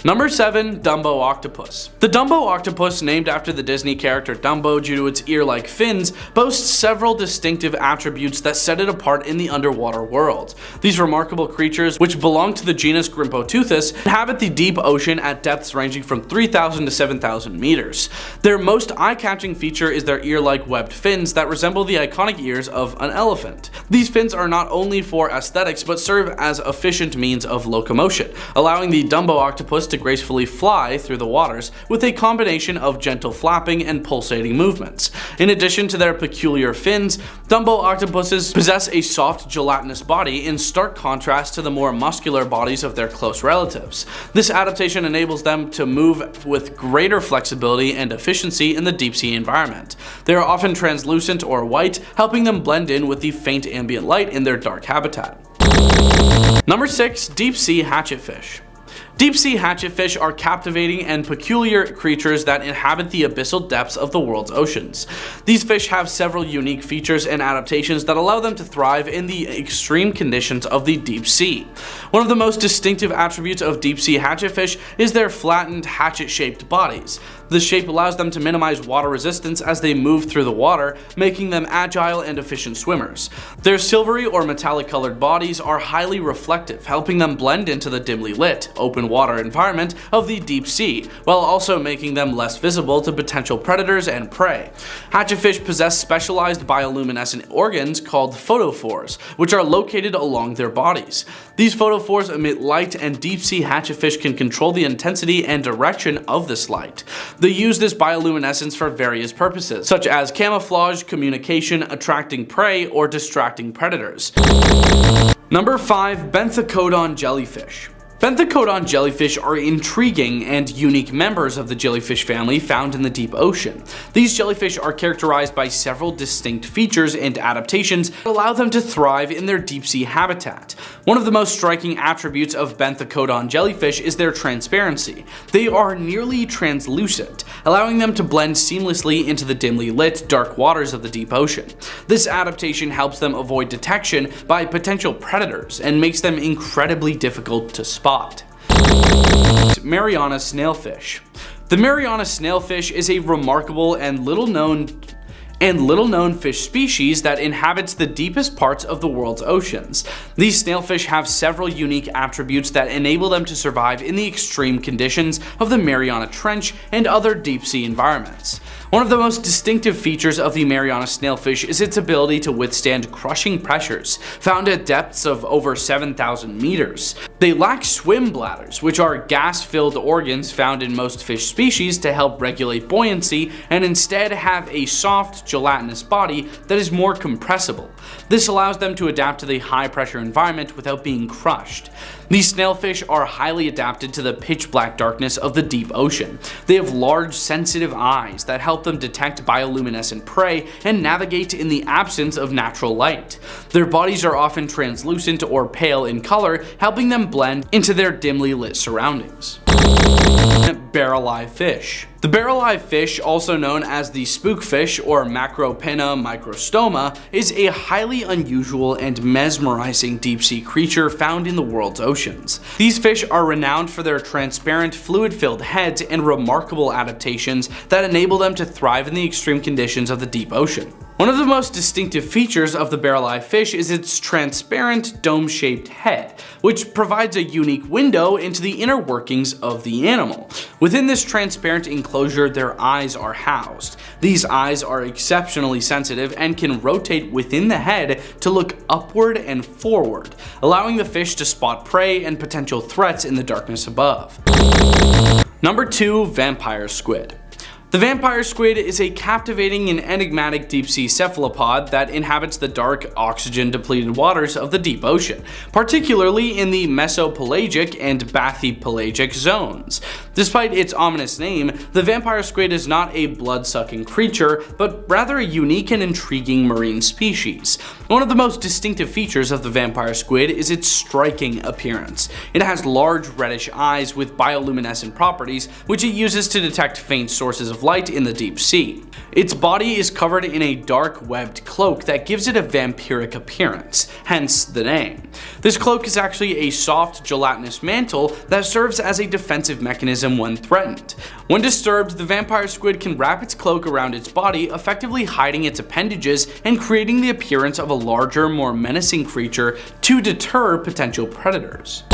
Number 7. Dumbo octopus. The Dumbo octopus, named after the Disney character Dumbo due to its ear-like fins, boasts several distinctive attributes that set it apart in the underwater world. These remarkable creatures, which belong to the genus Grimpoteuthis, inhabit the deep ocean at depths ranging from 3,000 to 7,000 meters. Their most eye-catching feature is their ear-like webbed fins that resemble the iconic ears of an elephant. These fins are not only for aesthetics but serve as efficient means of locomotion, allowing the Dumbo octopus to gracefully fly through the waters with a combination of gentle flapping and pulsating movements. In addition to their peculiar fins, Dumbo octopuses possess a soft, gelatinous body in stark contrast to the more muscular bodies of their close relatives. This adaptation enables them to move with greater flexibility and efficiency in the deep sea environment. They are often translucent or white, helping them blend in with the faint ambient light in their dark habitat. Number 6. Deep sea hatchetfish. Deep sea hatchetfish are captivating and peculiar creatures that inhabit the abyssal depths of the world's oceans. These fish have several unique features and adaptations that allow them to thrive in the extreme conditions of the deep sea. One of the most distinctive attributes of deep sea hatchetfish is their flattened, hatchet-shaped bodies. This shape allows them to minimize water resistance as they move through the water, making them agile and efficient swimmers. Their silvery or metallic colored bodies are highly reflective, helping them blend into the dimly lit, open water environment of the deep sea, while also making them less visible to potential predators and prey. Hatchetfish possess specialized bioluminescent organs called photophores, which are located along their bodies. These photophores emit light, and deep sea hatchetfish can control the intensity and direction of this light. They use this bioluminescence for various purposes, such as camouflage, communication, attracting prey, or distracting predators. Number 5. Benthocodon jellyfish. Benthocodon jellyfish are intriguing and unique members of the jellyfish family found in the deep ocean. These jellyfish are characterized by several distinct features and adaptations that allow them to thrive in their deep sea habitat. One of the most striking attributes of Benthocodon jellyfish is their transparency. They are nearly translucent, allowing them to blend seamlessly into the dimly lit, dark waters of the deep ocean. This adaptation helps them avoid detection by potential predators and makes them incredibly difficult to spot. Mariana snailfish. The Mariana snailfish is a remarkable and little known fish species that inhabits the deepest parts of the world's oceans. These snailfish have several unique attributes that enable them to survive in the extreme conditions of the Mariana Trench and other deep sea environments. One of the most distinctive features of the Mariana snailfish is its ability to withstand crushing pressures, found at depths of over 7,000 meters. They lack swim bladders, which are gas-filled organs found in most fish species to help regulate buoyancy, and instead have a soft, gelatinous body that is more compressible. This allows them to adapt to the high-pressure environment without being crushed. These snailfish are highly adapted to the pitch-black darkness of the deep ocean. They have large, sensitive eyes that help them detect bioluminescent prey and navigate in the absence of natural light. Their bodies are often translucent or pale in color, helping them blend into their dimly lit surroundings. Barrel-eye fish. The barrel-eye fish, also known as the spookfish or Macropina microstoma, is a highly unusual and mesmerizing deep-sea creature found in the world's oceans. These fish are renowned for their transparent, fluid-filled heads and remarkable adaptations that enable them to thrive in the extreme conditions of the deep ocean. One of the most distinctive features of the barrel-eye fish is its transparent, dome-shaped head, which provides a unique window into the inner workings of the animal. Within this transparent enclosure, their eyes are housed. These eyes are exceptionally sensitive and can rotate within the head to look upward and forward, allowing the fish to spot prey and potential threats in the darkness above. Number 2. Vampire squid. The vampire squid is a captivating and enigmatic deep-sea cephalopod that inhabits the dark, oxygen-depleted waters of the deep ocean, particularly in the mesopelagic and bathypelagic zones. Despite its ominous name, the vampire squid is not a blood-sucking creature, but rather a unique and intriguing marine species. One of the most distinctive features of the vampire squid is its striking appearance. It has large reddish eyes with bioluminescent properties, which it uses to detect faint sources of light in the deep sea. Its body is covered in a dark webbed cloak that gives it a vampiric appearance, hence the name. This cloak is actually a soft gelatinous mantle that serves as a defensive mechanism when threatened. When disturbed, the vampire squid can wrap its cloak around its body, effectively hiding its appendages and creating the appearance of a larger, more menacing creature to deter potential predators.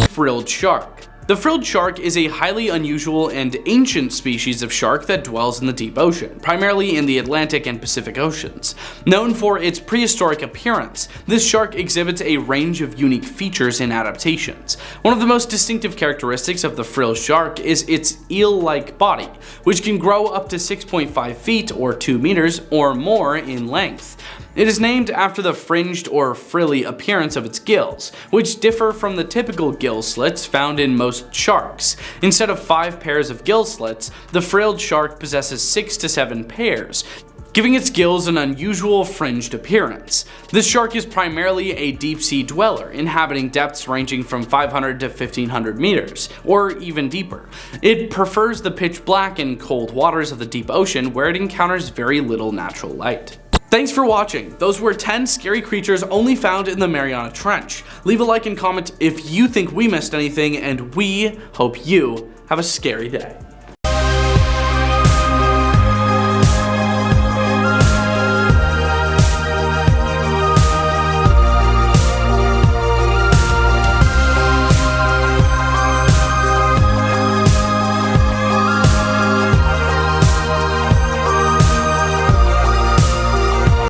Frilled shark. The frilled shark is a highly unusual and ancient species of shark that dwells in the deep ocean, primarily in the Atlantic and Pacific Oceans. Known for its prehistoric appearance, this shark exhibits a range of unique features and adaptations. One of the most distinctive characteristics of the frilled shark is its eel-like body, which can grow up to 6.5 feet or 2 meters or more in length. It is named after the fringed or frilly appearance of its gills, which differ from the typical gill slits found in most sharks. Instead of 5 pairs of gill slits, the frilled shark possesses 6 to 7 pairs, giving its gills an unusual fringed appearance. This shark is primarily a deep-sea dweller, inhabiting depths ranging from 500 to 1500 meters, or even deeper. It prefers the pitch black and cold waters of the deep ocean, where it encounters very little natural light. Thanks for watching. Those were 10 scary creatures only found in the Mariana Trench. Leave a like and comment if you think we missed anything, and we hope you have a scary day.